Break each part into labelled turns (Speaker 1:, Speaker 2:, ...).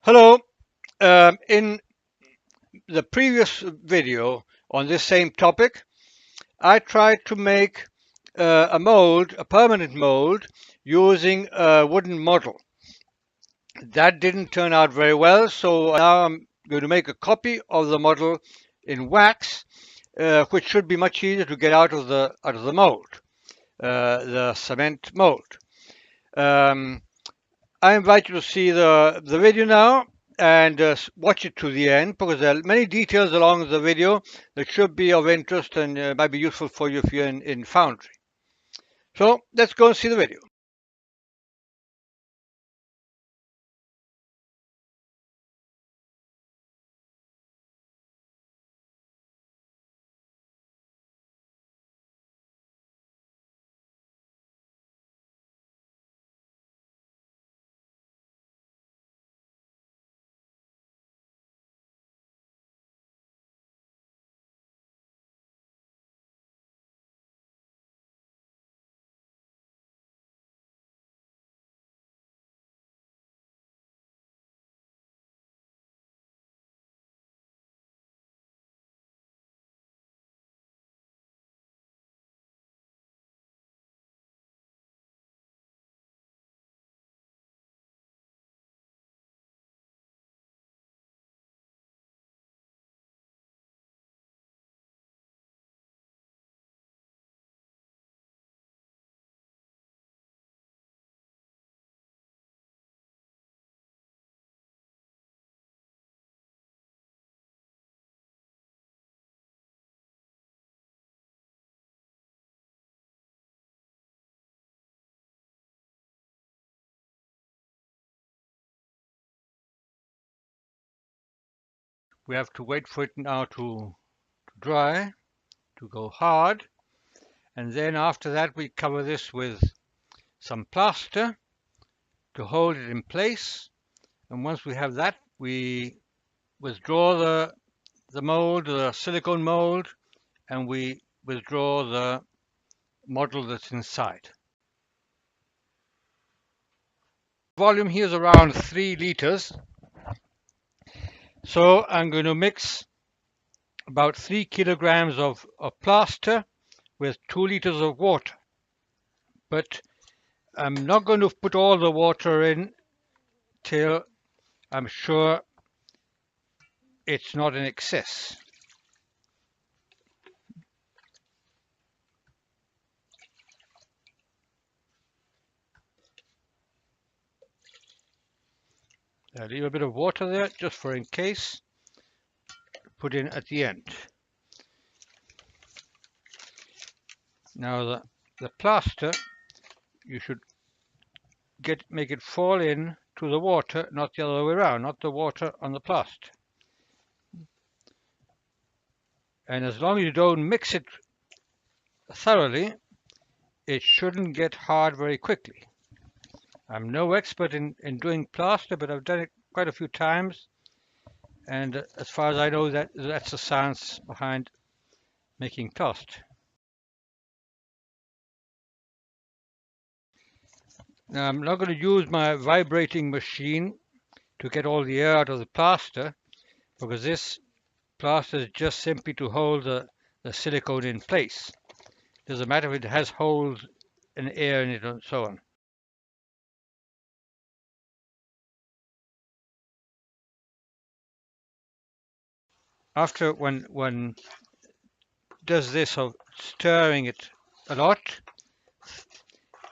Speaker 1: Hello. In the previous video on this same topic, I tried to make a permanent mold, using a wooden model. That didn't turn out very well, so now I'm going to make a copy of the model in wax, which should be much easier to get out of the mold, the cement mold. Um, I invite you to see the video now and watch it to the end, because there are many details along the video that should be of interest and might be useful for you if you're in foundry. So let's go and see the video. We have to wait for it now to dry, to go hard, and then after that we cover this with some plaster to hold it in place. And once we have that, we withdraw the mold, the silicone mold, and we withdraw the model that's inside. Volume here is around 3 liters, so I'm going to mix about 3 kilograms of plaster with 2 liters of water, but I'm not going to put all the water in till I'm sure it's not in excess. I'll leave a bit of water there just for in case, put in at the end. Now the plaster, you should make it fall in to the water, not the other way around, not the water on the plaster. And as long as you don't mix it thoroughly, it shouldn't get hard very quickly. I'm no expert in doing plaster, but I've done it quite a few times, and as far as I know, that's the science behind making plaster. Now, I'm not going to use my vibrating machine to get all the air out of the plaster, because this plaster is just simply to hold the silicone in place. It doesn't matter if it has holes and air in it and so on. After one does this of stirring it a lot,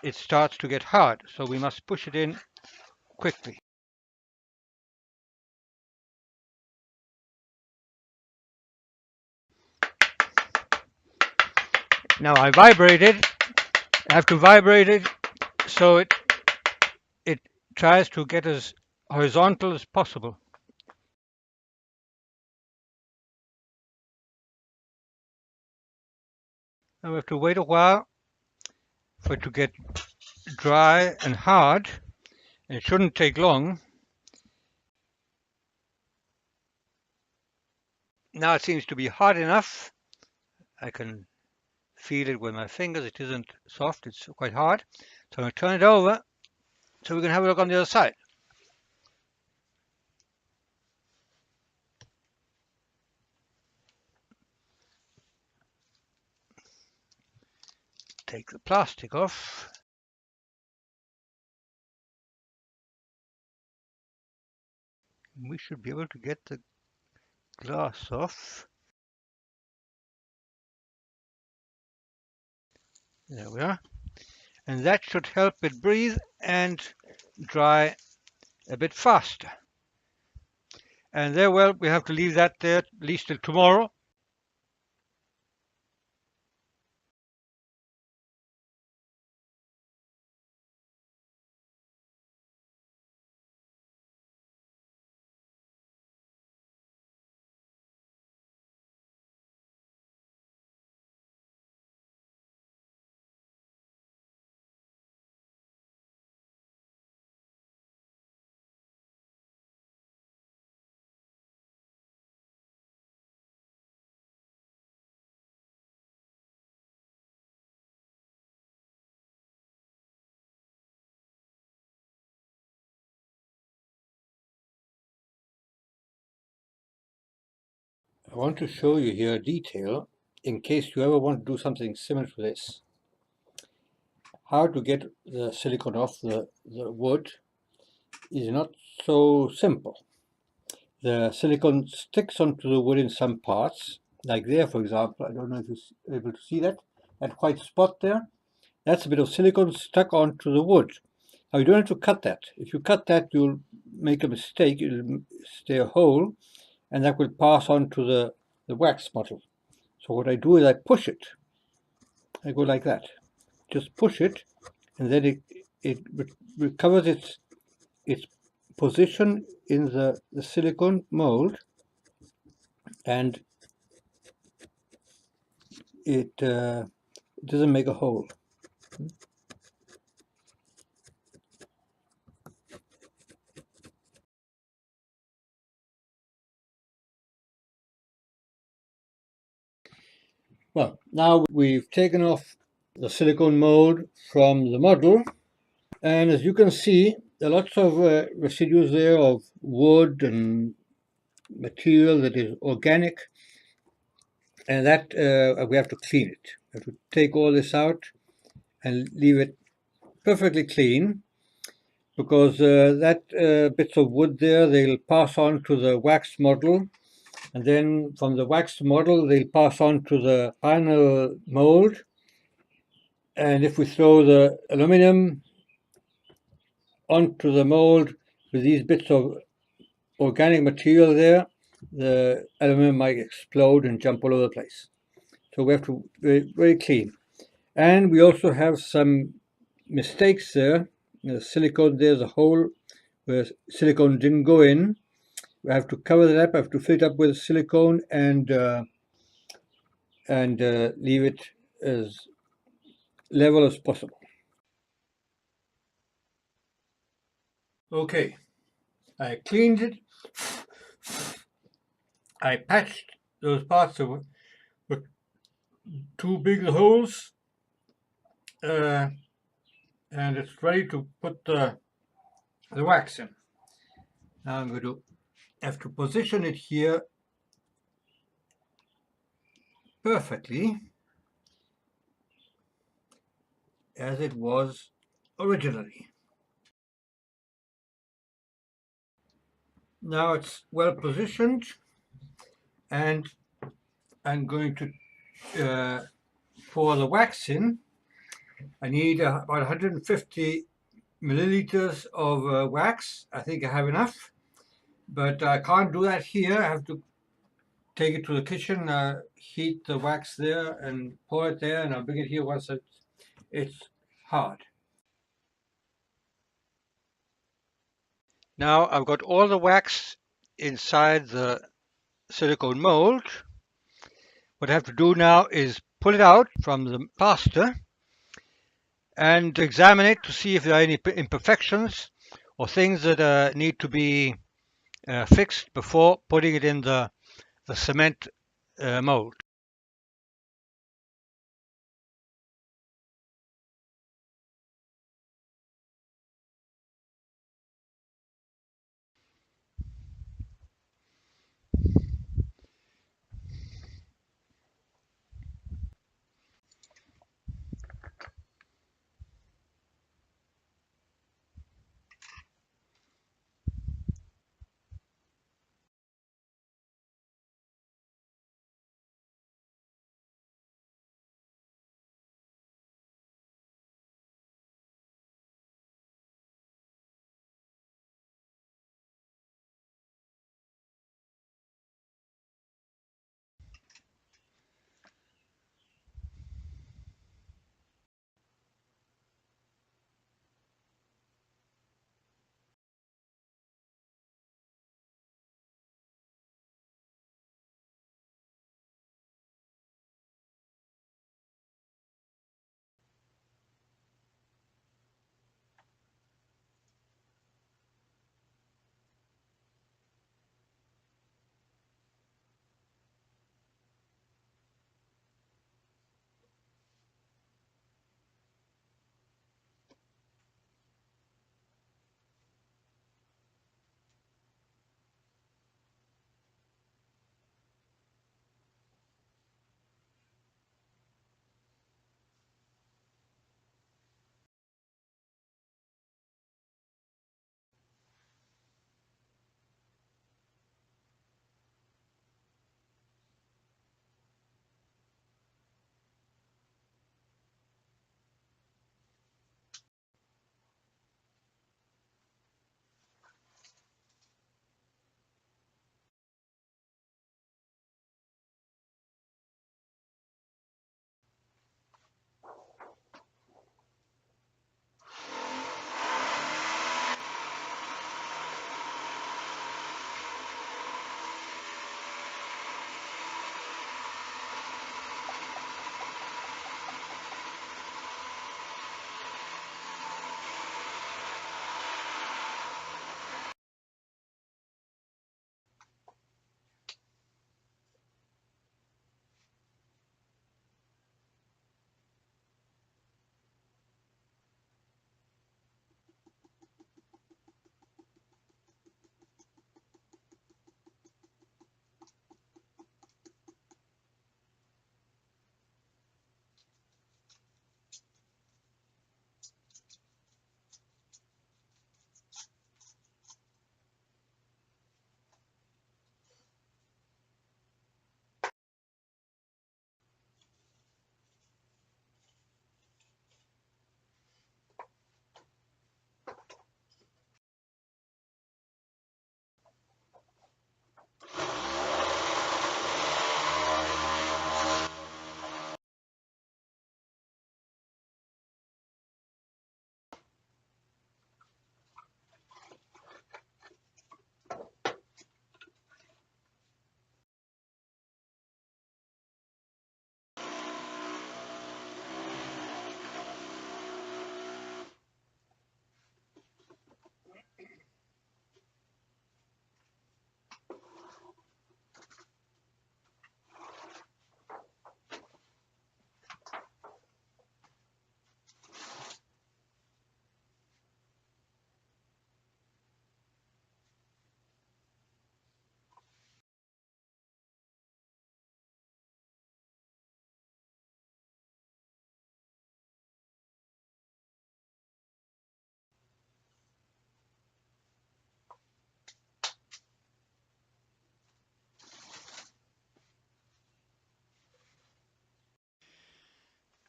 Speaker 1: it starts to get hard, so we must push it in quickly. Now I have to vibrate it so it tries to get as horizontal as possible. Now we have to wait a while for it to get dry and hard. It shouldn't take long. Now it seems to be hard enough. I can feel it with my fingers. It isn't soft, it's quite hard. So I'm going to turn it over so we can have a look on the other side. take the plastic off. We should be able to get the glass off. There we are. And that should help it breathe and dry a bit faster. And there, well, we have to leave that there at least till tomorrow. I want to show you here a detail in case you ever want to do something similar to this. How to get the silicone off the wood is not so simple. The silicone sticks onto the wood in some parts, like there for example. I don't know if you're able to see that white spot there. That's a bit of silicone stuck onto the wood. Now you don't have to cut that. If you cut that, you'll make a mistake, it'll stay a hole, and that will pass on to the wax model. So what I do is I push it. I go like that. Just push it, and then it recovers its position in the silicone mold, and it doesn't make a hole. Well, now we've taken off the silicone mold from the model, and as you can see, there are lots of residues there of wood and material that is organic, and that we have to clean it. We have to take all this out and leave it perfectly clean, because that bits of wood there, they'll pass on to the wax model, and then from the wax model they'll pass on to the final mold. And if we throw the aluminum onto the mold with these bits of organic material there, the aluminum might explode and jump all over the place. So we have to be very clean. And we also have some mistakes there. The silicone, there's a hole where silicone didn't go in. We have to cover that up. I have to fill it up with silicone and leave it as level as possible. Okay, I cleaned it. I patched those parts that were too big holes, and it's ready to put the wax in. Now I'm going to have to position it here perfectly as it was originally. Now it's well positioned, and I'm going to pour the wax in. I need about 150 milliliters of wax. I think I have enough, but I can't do that here. I have to take it to the kitchen, heat the wax there and pour it there, and I'll bring it here once it's hard. Now I've got all the wax inside the silicone mold. What I have to do now is pull it out from the plaster and examine it to see if there are any imperfections or things that need to be fixed before putting it in the cement mold.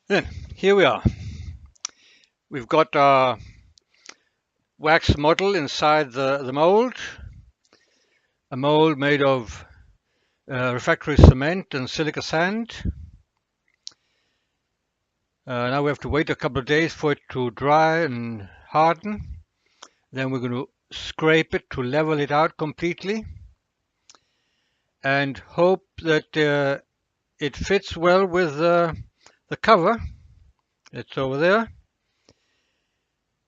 Speaker 1: Then, here we are. We've got our wax model inside the mold. A mold made of refractory cement and silica sand. Now we have to wait a couple of days for it to dry and harden. Then we're going to scrape it to level it out completely and hope that it fits well with the cover. It's over there.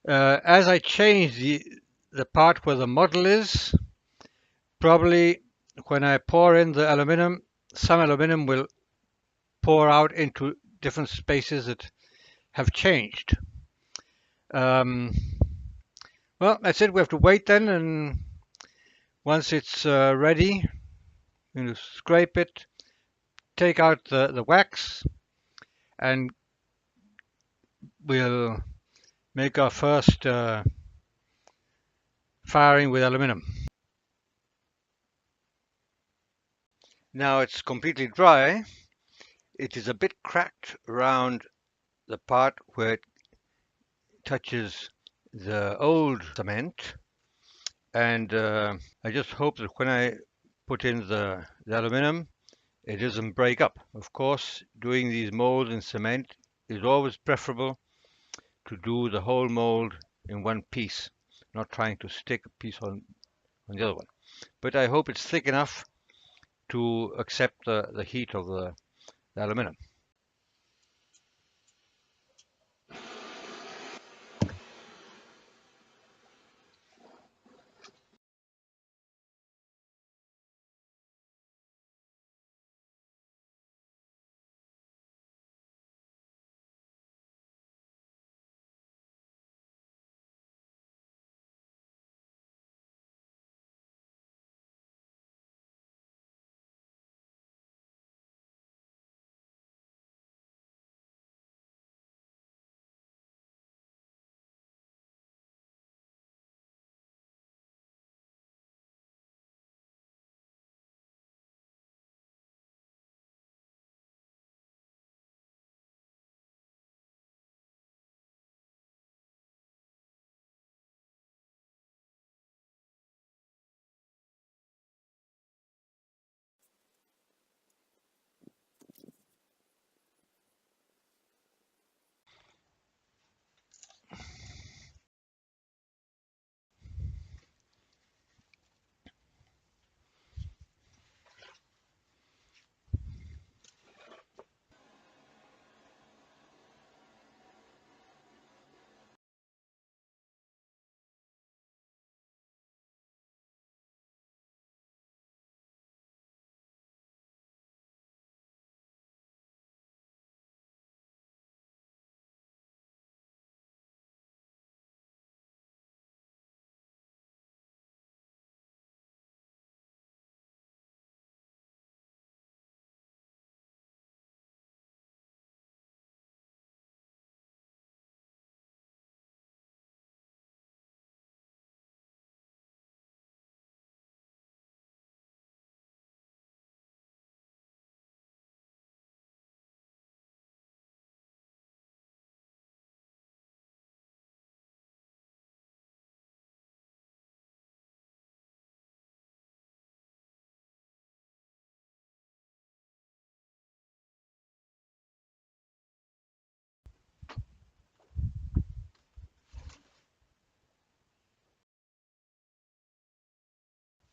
Speaker 1: As I change the part where the model is, probably when I pour in the aluminum, some aluminum will pour out into different spaces that have changed. Well, that's it. We have to wait then, and once it's ready, we're going to scrape it, take out the wax, and we'll make our first firing with aluminum. Now it's completely dry. It is a bit cracked around the part where it touches the old cement, and I just hope that when I put in the aluminum, it doesn't break up. Of course, doing these molds in cement is always preferable to do the whole mold in one piece, not trying to stick a piece on the other one. But I hope it's thick enough to accept the heat of the aluminum.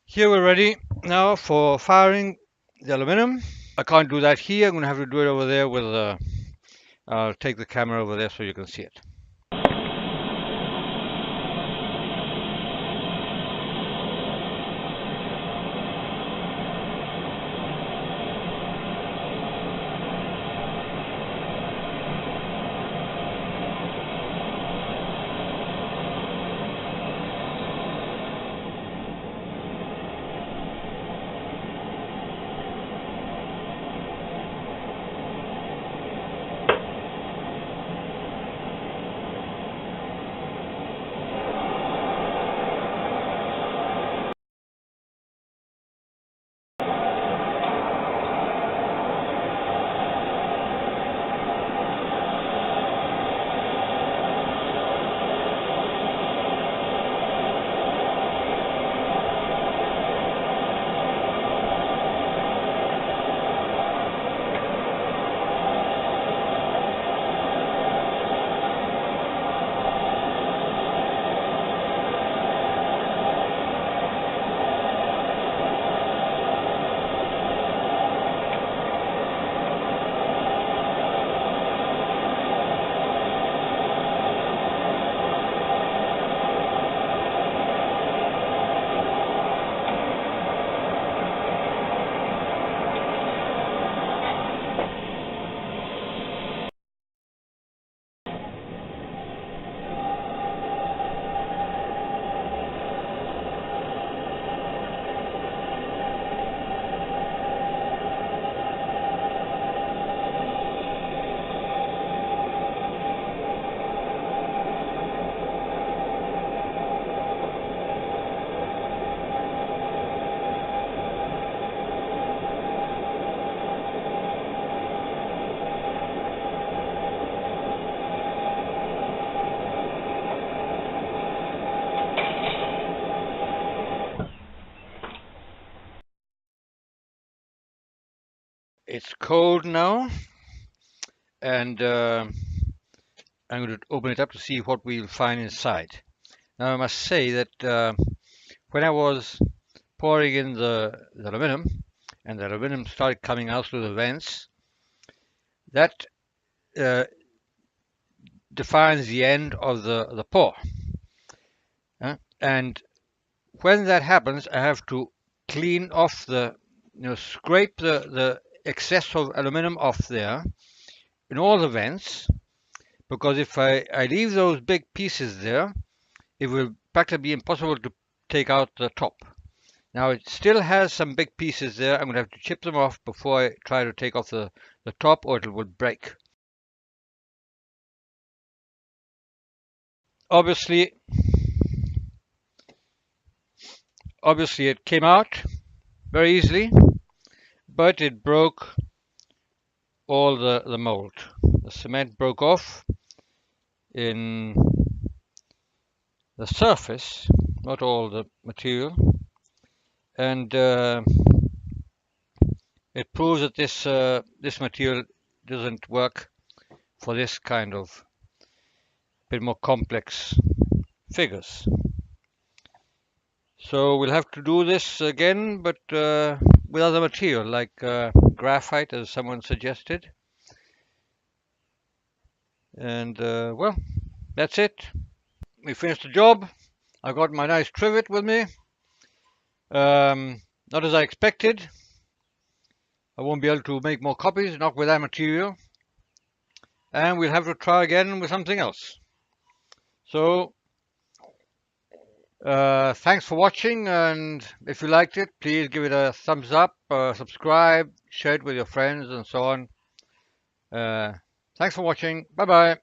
Speaker 1: Here we're ready now for firing the aluminum. I can't do that here. I'm going to have to do it over there with I'll take the camera over there so you can see it. It's cold now, and I'm going to open it up to see what we'll find inside. Now I must say that when I was pouring in the aluminum, and the aluminum started coming out through the vents, that defines the end of the pour. And when that happens, I have to clean off scrape the excess of aluminum off there in all the vents, because if I leave those big pieces there, it will practically be impossible to take out the top. Now it still has some big pieces there. I'm going to have to chip them off before I try to take off the top, or it will break. Obviously it came out very easily, but it broke all the mold. The cement broke off in the surface, not all the material, and it proves that this material doesn't work for this kind of bit more complex figures. So we'll have to do this again, but with other material like graphite, as someone suggested. And well, that's it. We finished the job. I got my nice trivet with me. Not as I expected. I won't be able to make more copies, not with that material. And we'll have to try again with something else. So thanks for watching, and if you liked it, please give it a thumbs up, subscribe, share it with your friends, and so on. Thanks for watching. Bye bye.